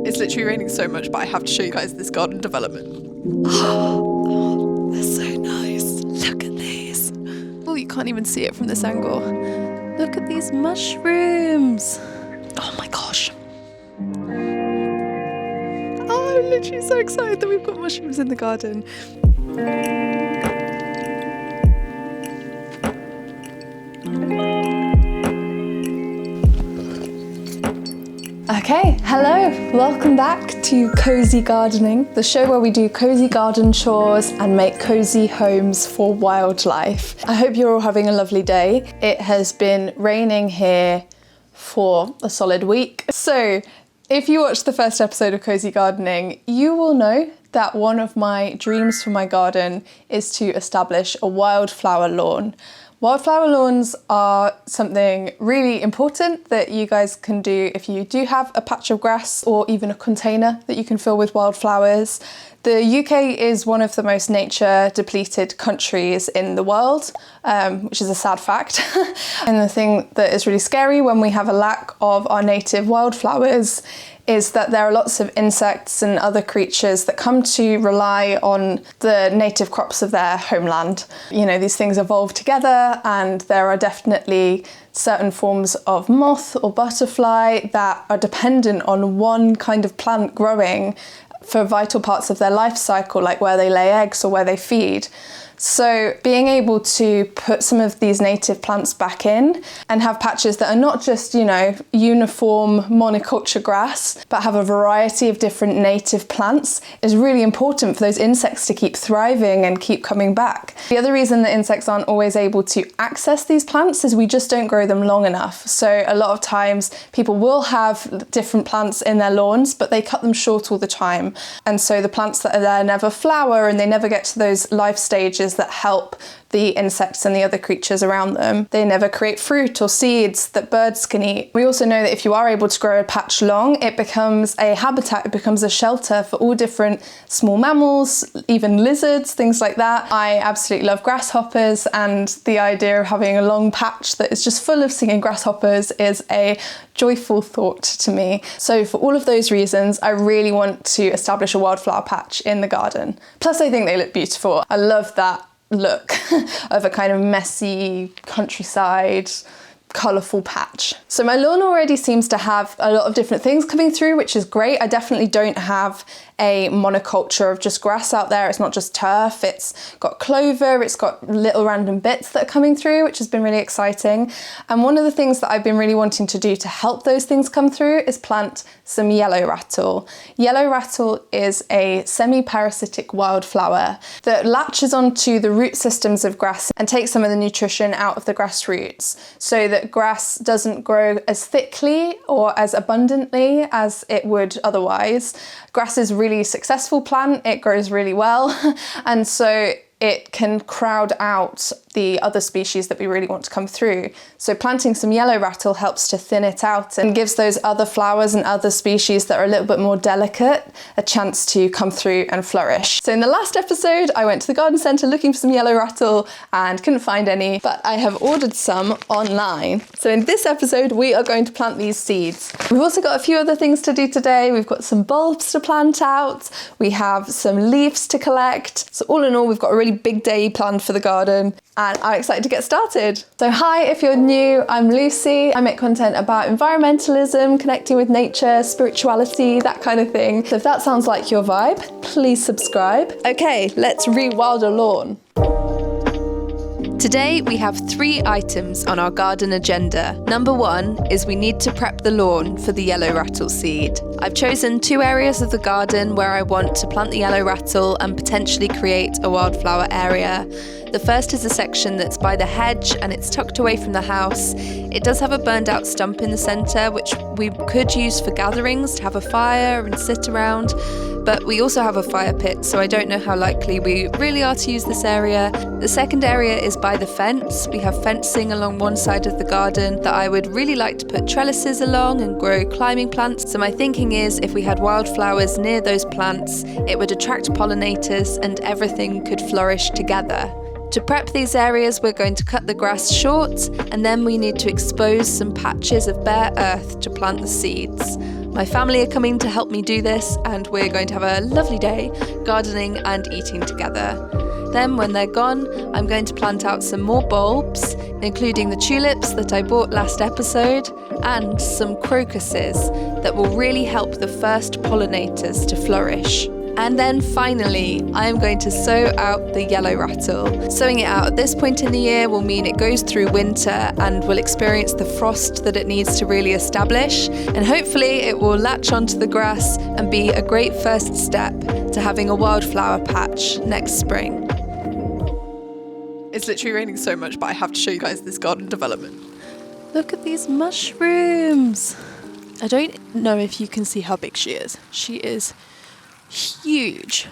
It's literally raining so much, but I have to show you guys this garden development. Oh, they're so nice. Look at these. Oh, you can't even see it from this angle. Look at these mushrooms. Oh my gosh. Oh, I'm literally so excited that we've got mushrooms in the garden. Okay, hello, welcome back to Cozy Gardening, the show where we do cozy garden chores and make cozy homes for wildlife. I hope you're all having a lovely day. It has been raining here for a solid week. So if you watched the first episode of Cozy Gardening, you will know that one of my dreams for my garden is to establish a wildflower lawn. Wildflower lawns are something really important that you guys can do if you do have a patch of grass or even a container that you can fill with wildflowers. The UK is one of the most nature depleted countries in the world, which is a sad fact. And the thing that is really scary when we have a lack of our native wildflowers is that there are lots of insects and other creatures that come to rely on the native crops of their homeland. You know, these things evolve together, and there are definitely certain forms of moth or butterfly that are dependent on one kind of plant growing for vital parts of their life cycle, like where they lay eggs or where they feed. So being able to put some of these native plants back in and have patches that are not just, you know, uniform monoculture grass, but have a variety of different native plants is really important for those insects to keep thriving and keep coming back. The other reason that insects aren't always able to access these plants is we just don't grow them long enough. So a lot of times people will have different plants in their lawns, but they cut them short all the time. And so the plants that are there never flower and they never get to those life stages that help the insects and the other creatures around them. They never create fruit or seeds that birds can eat. We also know that if you are able to grow a patch long, it becomes a habitat, it becomes a shelter for all different small mammals, even lizards, things like that. I absolutely love grasshoppers, and the idea of having a long patch that is just full of singing grasshoppers is a joyful thought to me. So for all of those reasons, I really want to establish a wildflower patch in the garden. Plus I think they look beautiful. I love that look of a kind of messy countryside colourful patch. So my lawn already seems to have a lot of different things coming through, which is great. I definitely don't have a monoculture of just grass out there. It's not just turf, it's got clover, it's got little random bits that are coming through, which has been really exciting. And one of the things that I've been really wanting to do to help those things come through is plant some yellow rattle. Yellow rattle is a semi-parasitic wildflower that latches onto the root systems of grass and takes some of the nutrition out of the grass roots, so that grass doesn't grow as thickly or as abundantly as it would otherwise. Grass is a really successful plant, it grows really well, and so it can crowd out the other species that we really want to come through. So planting some yellow rattle helps to thin it out and gives those other flowers and other species that are a little bit more delicate a chance to come through and flourish. So in the last episode, I went to the garden centre looking for some yellow rattle and couldn't find any, but I have ordered some online. So in this episode, we are going to plant these seeds. We've also got a few other things to do today. We've got some bulbs to plant out. We have some leaves to collect. So all in all, we've got a really big day planned for the garden, and I'm excited to get started. So hi, if you're new, I'm Lucy. I make content about environmentalism, connecting with nature, spirituality, that kind of thing. So if that sounds like your vibe, please subscribe. Okay, let's rewild a lawn. Today we have 3 items on our garden agenda. Number 1 is we need to prep the lawn for the yellow rattle seed. I've chosen 2 areas of the garden where I want to plant the yellow rattle and potentially create a wildflower area. The first is a section that's by the hedge and it's tucked away from the house. It does have a burned out stump in the centre, which we could use for gatherings, to have a fire and sit around. But we also have a fire pit, so I don't know how likely we really are to use this area. The second area is by the fence. We have fencing along one side of the garden that I would really like to put trellises along and grow climbing plants. So my thinking is if we had wildflowers near those plants, it would attract pollinators and everything could flourish together. To prep these areas, we're going to cut the grass short, and then we need to expose some patches of bare earth to plant the seeds. My family are coming to help me do this, and we're going to have a lovely day gardening and eating together. Then when they're gone, I'm going to plant out some more bulbs, including the tulips that I bought last episode, and some crocuses that will really help the first pollinators to flourish. And then finally, I am going to sow out the yellow rattle. Sowing it out at this point in the year will mean it goes through winter and will experience the frost that it needs to really establish. And hopefully it will latch onto the grass and be a great first step to having a wildflower patch next spring. It's literally raining so much, but I have to show you guys this garden development. Look at these mushrooms. I don't know if you can see how big she is. She is huge.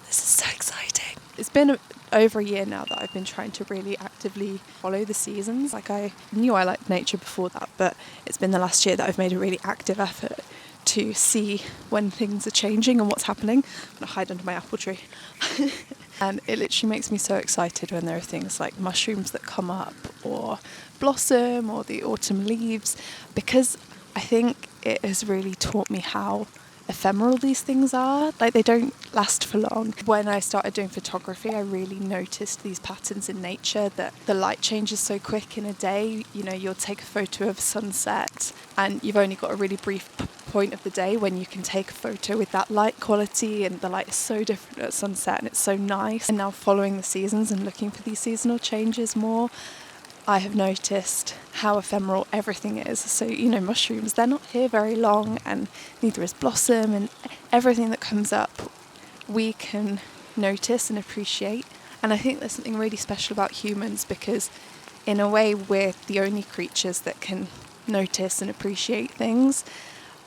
This is so exciting. It's been over a year now that I've been trying to really actively follow the seasons. Like, I knew I liked nature before that, but it's been the last year that I've made a really active effort to see when things are changing and what's happening. I'm gonna hide under my apple tree. And it literally makes me so excited when there are things like mushrooms that come up or blossom or the autumn leaves, because I think it has really taught me how ephemeral these things are. Like, they don't last for long. When I started doing photography, I really noticed these patterns in nature, that the light changes so quick in a day. You know, you'll take a photo of sunset and you've only got a really brief point of the day when you can take a photo with that light quality, and the light is so different at sunset and it's so nice. And now following the seasons and looking for these seasonal changes more, I have noticed how ephemeral everything is. So, you know, mushrooms, they're not here very long, and neither is blossom, and everything that comes up we can notice and appreciate. And I think there's something really special about humans, because in a way we're the only creatures that can notice and appreciate things,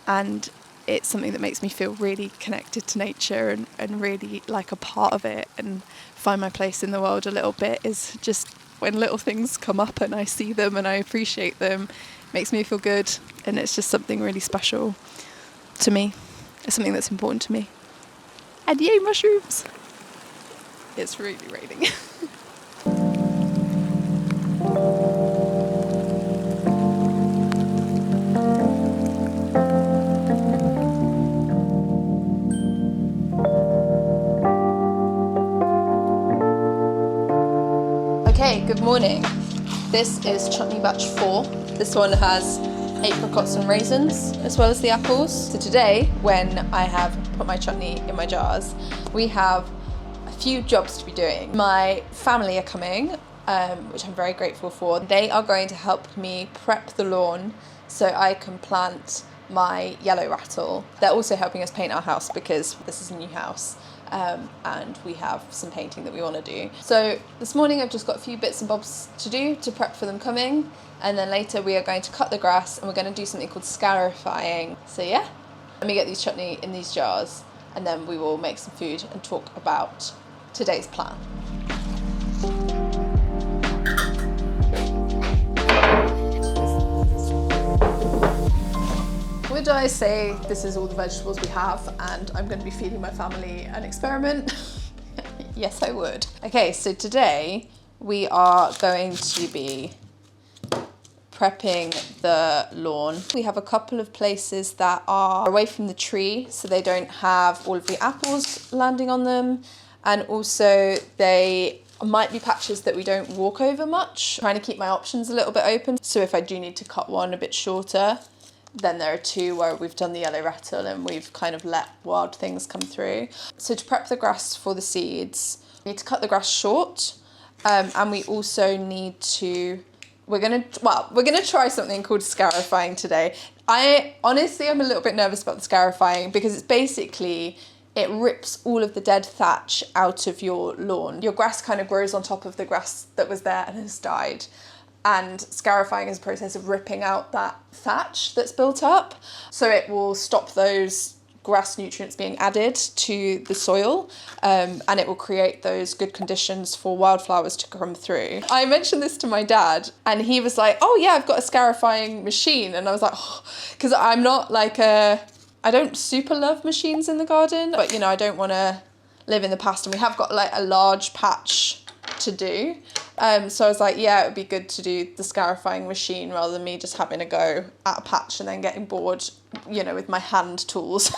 and it's something that makes me feel really connected to nature and really like a part of it, and find my place in the world a little bit. Is just when little things come up and I see them and I appreciate them, it makes me feel good, and it's just something really special to me. It's something that's important to me. And yay, mushrooms! It's really raining. Okay, good morning. This is chutney batch 4. This one has apricots and raisins, as well as the apples. So today, when I have put my chutney in my jars, we have a few jobs to be doing. My family are coming, which I'm very grateful for. They are going to help me prep the lawn so I can plant my yellow rattle. They're also helping us paint our house, because this is a new house. And we have some painting that we want to do. So this morning I've just got a few bits and bobs to do to prep for them coming, and then later we are going to cut the grass and we're going to do something called scarifying. So yeah, let me get these chutney in these jars, and then we will make some food and talk about today's plan. Would I say this is all the vegetables we have and I'm going to be feeding my family an experiment? Yes, I would. Okay, so today we are going to be prepping the lawn. We have a couple of places that are away from the tree, so they don't have all of the apples landing on them, and also they might be patches that we don't walk over much. I'm trying to keep my options a little bit open, so if I do need to cut one a bit shorter, then there are two where we've done the yellow rattle and we've kind of let wild things come through. So to prep the grass for the seeds, we need to cut the grass short, and we also need to, we're gonna try something called scarifying today. I'm a little bit nervous about the scarifying, because it's basically, it rips all of the dead thatch out of your lawn. Your grass kind of grows on top of the grass that was there and has died. And scarifying is a process of ripping out that thatch that's built up. So it will stop those grass nutrients being added to the soil, and it will create those good conditions for wildflowers to come through. I mentioned this to my dad and he was like, oh yeah, I've got a scarifying machine. And I was like, because I'm not like I don't super love machines in the garden, but you know, I don't want to live in the past, and we have got like a large patch to do. So I was like, yeah, it would be good to do the scarifying machine rather than me just having a go at a patch and then getting bored, you know, with my hand tools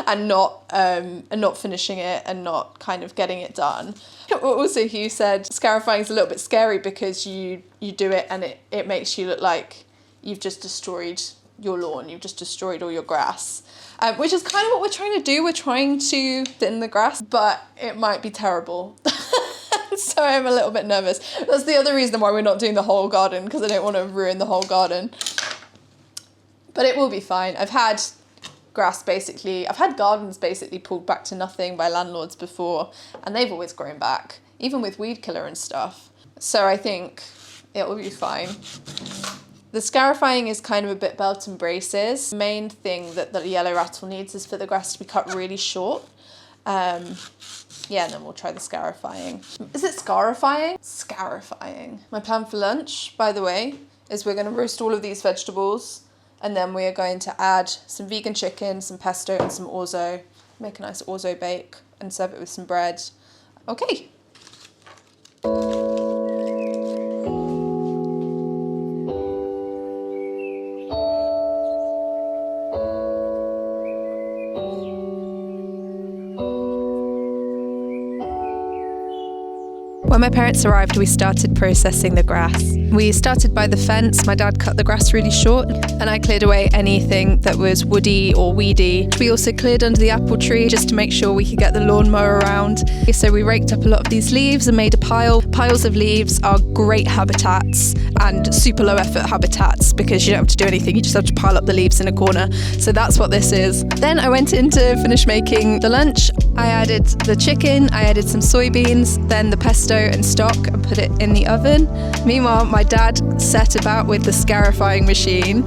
and not finishing it and not kind of getting it done. Also, Hugh said scarifying is a little bit scary because you do it and it makes you look like you've just destroyed your lawn, you've just destroyed all your grass, which is kind of what we're trying to do. We're trying to thin the grass, but it might be terrible. So I'm a little bit nervous. That's the other reason why we're not doing the whole garden, because I don't want to ruin the whole garden. But it will be fine. I've had gardens basically pulled back to nothing by landlords before, and they've always grown back, even with weed killer and stuff. So I think it will be fine. The scarifying is kind of a bit belt and braces. The main thing that the yellow rattle needs is for the grass to be cut really short. Yeah, and then we'll try the scarifying. Is it scarifying? Scarifying. My plan for lunch, by the way, is we're going to roast all of these vegetables, and then we are going to add some vegan chicken, some pesto and some orzo. Make a nice orzo bake and serve it with some bread. Okay. When my parents arrived, we started processing the grass. We started by the fence. My dad cut the grass really short, and I cleared away anything that was woody or weedy. We also cleared under the apple tree just to make sure we could get the lawnmower around. So we raked up a lot of these leaves and made a pile. Piles of leaves are great habitats and super low effort habitats because you don't have to do anything. You just have to pile up the leaves in a corner. So that's what this is. Then I went in to finish making the lunch. I added the chicken, I added some soybeans, then the pesto and stock, and put it in the oven. Meanwhile, my dad set about with the scarifying machine.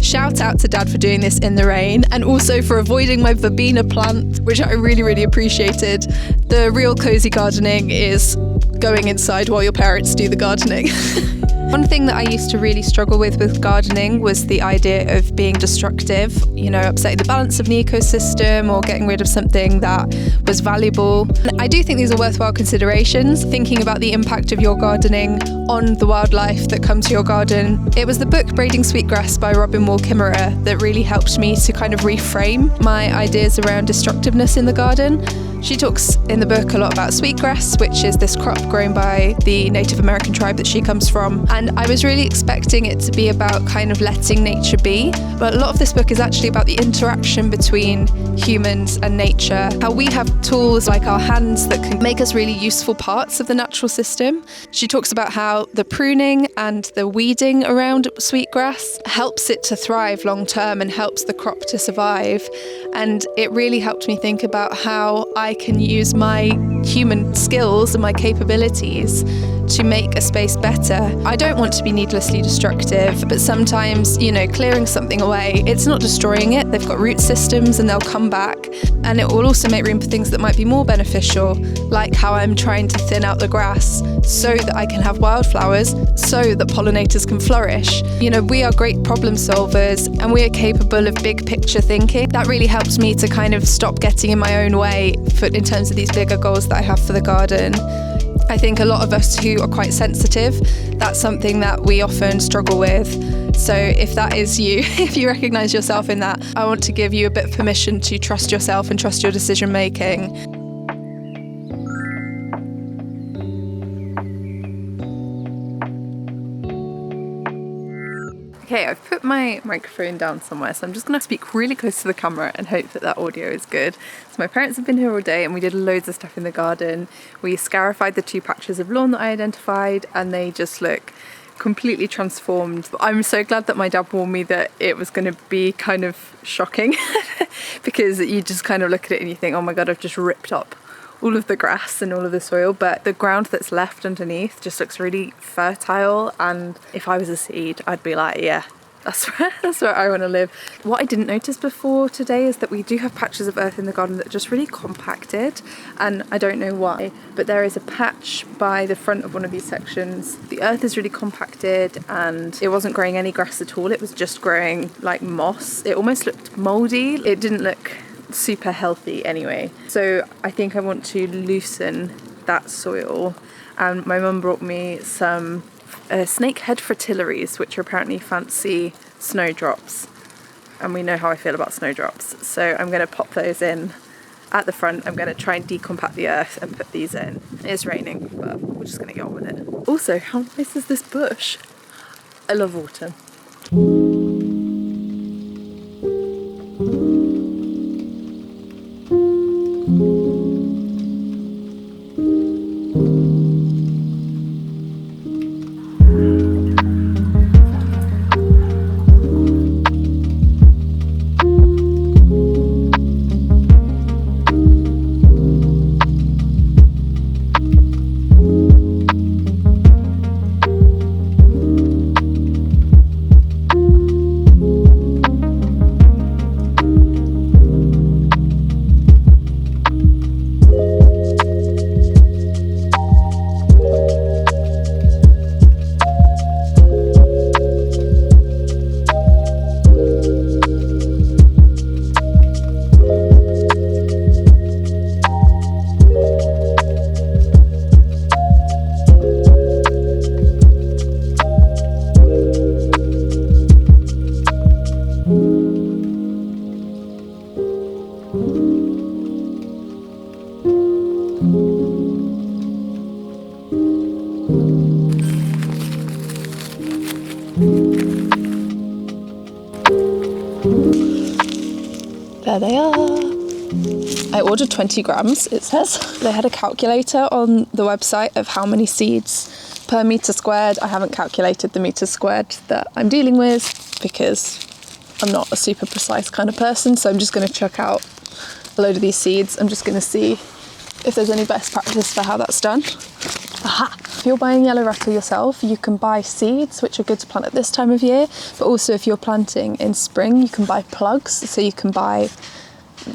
Shout out to Dad for doing this in the rain, and also for avoiding my verbena plant, which I really, really appreciated. The real cozy gardening is going inside while your parents do the gardening. One thing that I used to really struggle with gardening was the idea of being destructive, you know, upsetting the balance of an ecosystem or getting rid of something that was valuable. And I do think these are worthwhile considerations, thinking about the impact of your gardening on the wildlife that come to your garden. It was the book Braiding Sweetgrass by Robin Wall Kimmerer that really helped me to kind of reframe my ideas around destructiveness in the garden. She talks in the book a lot about sweetgrass, which is this crop grown by the Native American tribe that she comes from. And I was really expecting it to be about kind of letting nature be. But a lot of this book is actually about the interaction between humans and nature, how we have tools like our hands that can make us really useful parts of the natural system. She talks about how the pruning and the weeding around sweetgrass helps it to thrive long term and helps the crop to survive. And it really helped me think about how I can use my human skills and my capabilities to make a space better. I don't want to be needlessly destructive, but sometimes, you know, clearing something away, it's not destroying it. They've got root systems and they'll come back. And it will also make room for things that might be more beneficial, like how I'm trying to thin out the grass so that I can have wildflowers, so that pollinators can flourish. You know, we are great problem solvers and we are capable of big picture thinking. That really helps me to kind of stop getting in my own way in terms of these bigger goals that I have for the garden. I think a lot of us who are quite sensitive, that's something that we often struggle with. So if that is you, if you recognise yourself in that, I want to give you a bit of permission to trust yourself and trust your decision making. Okay, I've put my microphone down somewhere, so I'm just going to speak really close to the camera and hope that audio is good. So my parents have been here all day and we did loads of stuff in the garden. We scarified the 2 patches of lawn that I identified and they just look completely transformed. I'm so glad that my dad warned me that it was going to be kind of shocking because you just kind of look at it and you think, oh my God, I've just ripped up all of the grass and all of the soil, but the ground that's left underneath just looks really fertile, and if I was a seed I'd be like, yeah, That's where I want to live. What I didn't notice before today is that we do have patches of earth in the garden that are just really compacted, and I don't know why, but there is a patch by the front of one of these sections. The earth is really compacted and it wasn't growing any grass at all. It was just growing like moss. It almost looked moldy. It didn't look super healthy anyway. So I think I want to loosen that soil, and my mum brought me some snakehead fritillaries, which are apparently fancy snowdrops, and we know how I feel about snowdrops, so I'm going to pop those in at the front. I'm going to try and decompact the earth and put these in. It is raining, but we're just going to get on with it. Also, how nice is this bush? I love autumn. There they are. I ordered 20 grams, it says. They had a calculator on the website of how many seeds per metre squared. I haven't calculated the metres squared that I'm dealing with because I'm not a super precise kind of person, so I'm just going to chuck out a load of these seeds. I'm just going to see if there's any best practice for how that's done. Aha! If you're buying yellow rattle yourself, you can buy seeds, which are good to plant at this time of year, but also if you're planting in spring, you can buy plugs, so you can buy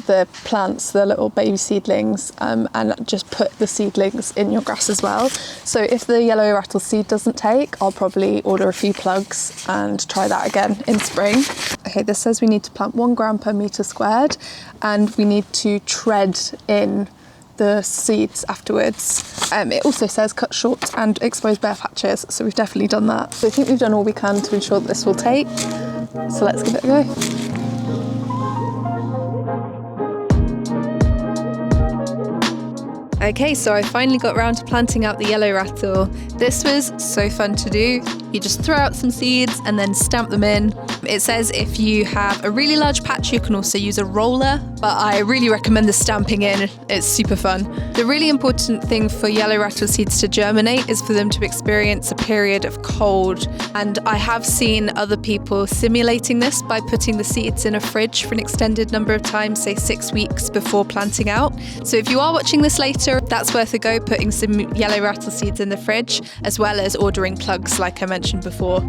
the plants, the little baby seedlings, and just put the seedlings in your grass as well. So if the yellow rattle seed doesn't take, I'll probably order a few plugs and try that again in spring. Okay, this says we need to plant 1 gram per metre squared, and we need to tread in the seeds afterwards. It also says cut short and expose bare patches, so we've definitely done that. So I think we've done all we can to ensure that this will take, so let's give it a go. Okay, so I finally got around to planting out the yellow rattle. This was so fun to do. You just throw out some seeds and then stamp them in. It says if you have a really large patch, you can also use a roller, but I really recommend the stamping in. It's super fun. The really important thing for yellow rattle seeds to germinate is for them to experience a period of cold. And I have seen other people simulating this by putting the seeds in a fridge for an extended number of times, say 6 weeks before planting out. So if you are watching this later, that's worth a go, putting some yellow rattle seeds in the fridge, as well as ordering plugs like I mentioned before.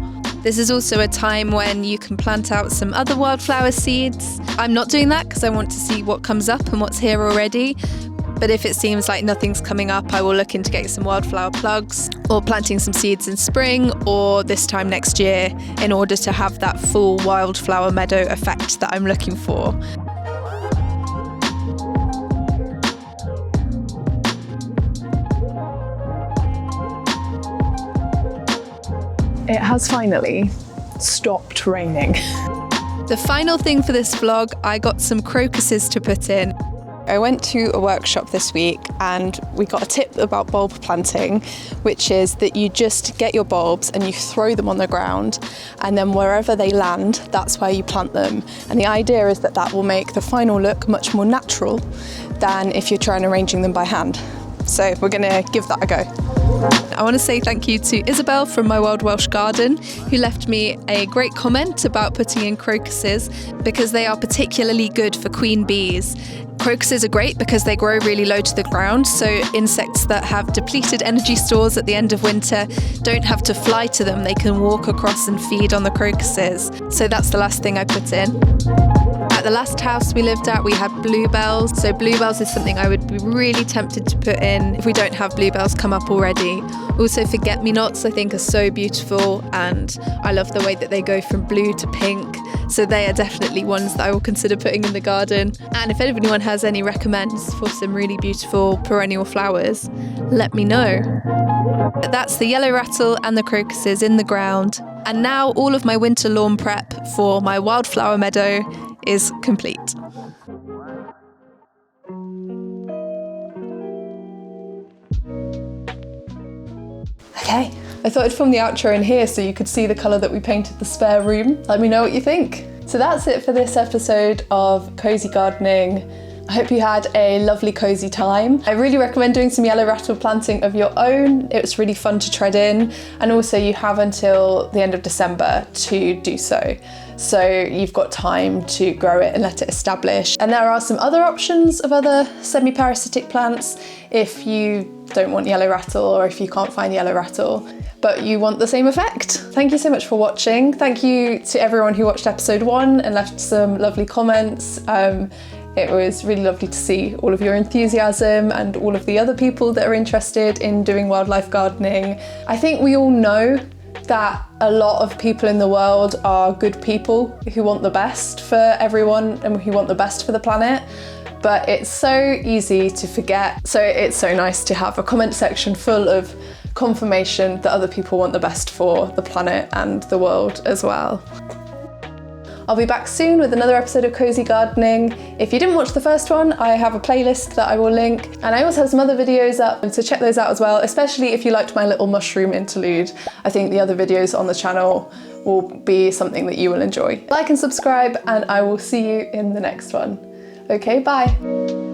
This is also a time when you can plant out some other wildflower seeds. I'm not doing that because I want to see what comes up and what's here already. But if it seems like nothing's coming up, I will look into getting some wildflower plugs or planting some seeds in spring or this time next year in order to have that full wildflower meadow effect that I'm looking for. It has finally stopped raining. The final thing for this vlog, I got some crocuses to put in. I went to a workshop this week and we got a tip about bulb planting, which is that you just get your bulbs and you throw them on the ground, and then wherever they land, that's where you plant them. And the idea is that that will make the final look much more natural than if you're trying arranging them by hand. So we're gonna give that a go. I want to say thank you to Isabel from My Wild Welsh Garden, who left me a great comment about putting in crocuses because they are particularly good for queen bees. Crocuses are great because they grow really low to the ground, so insects that have depleted energy stores at the end of winter don't have to fly to them. They can walk across and feed on the crocuses. So that's the last thing I put in. At the last house we lived at, we had bluebells. So bluebells is something I would be really tempted to put in if we don't have bluebells come up already. Also, forget-me-nots I think are so beautiful, and I love the way that they go from blue to pink. So they are definitely ones that I will consider putting in the garden. And if anyone has any recommends for some really beautiful perennial flowers, let me know. That's the yellow rattle and the crocuses in the ground. And now all of my winter lawn prep for my wildflower meadow is complete. Okay, I thought I'd film the outro in here so you could see the colour that we painted the spare room. Let me know what you think. So that's it for this episode of Cozy Gardening. I hope you had a lovely cozy time. I really recommend doing some yellow rattle planting of your own. It was really fun to tread in, and also you have until the end of December to do so. So you've got time to grow it and let it establish. And there are some other options of other semi-parasitic plants if you don't want yellow rattle or if you can't find yellow rattle, but you want the same effect. Thank you so much for watching. Thank you to everyone who watched episode 1 and left some lovely comments. It was really lovely to see all of your enthusiasm and all of the other people that are interested in doing wildlife gardening. I think we all know that a lot of people in the world are good people who want the best for everyone and who want the best for the planet, but it's so easy to forget. So it's so nice to have a comment section full of confirmation that other people want the best for the planet and the world as well. I'll be back soon with another episode of Cozy Gardening. If you didn't watch the first one, I have a playlist that I will link, and I also have some other videos up, so check those out as well, especially if you liked my little mushroom interlude. I think the other videos on the channel will be something that you will enjoy. Like and subscribe, and I will see you in the next one. Okay, bye.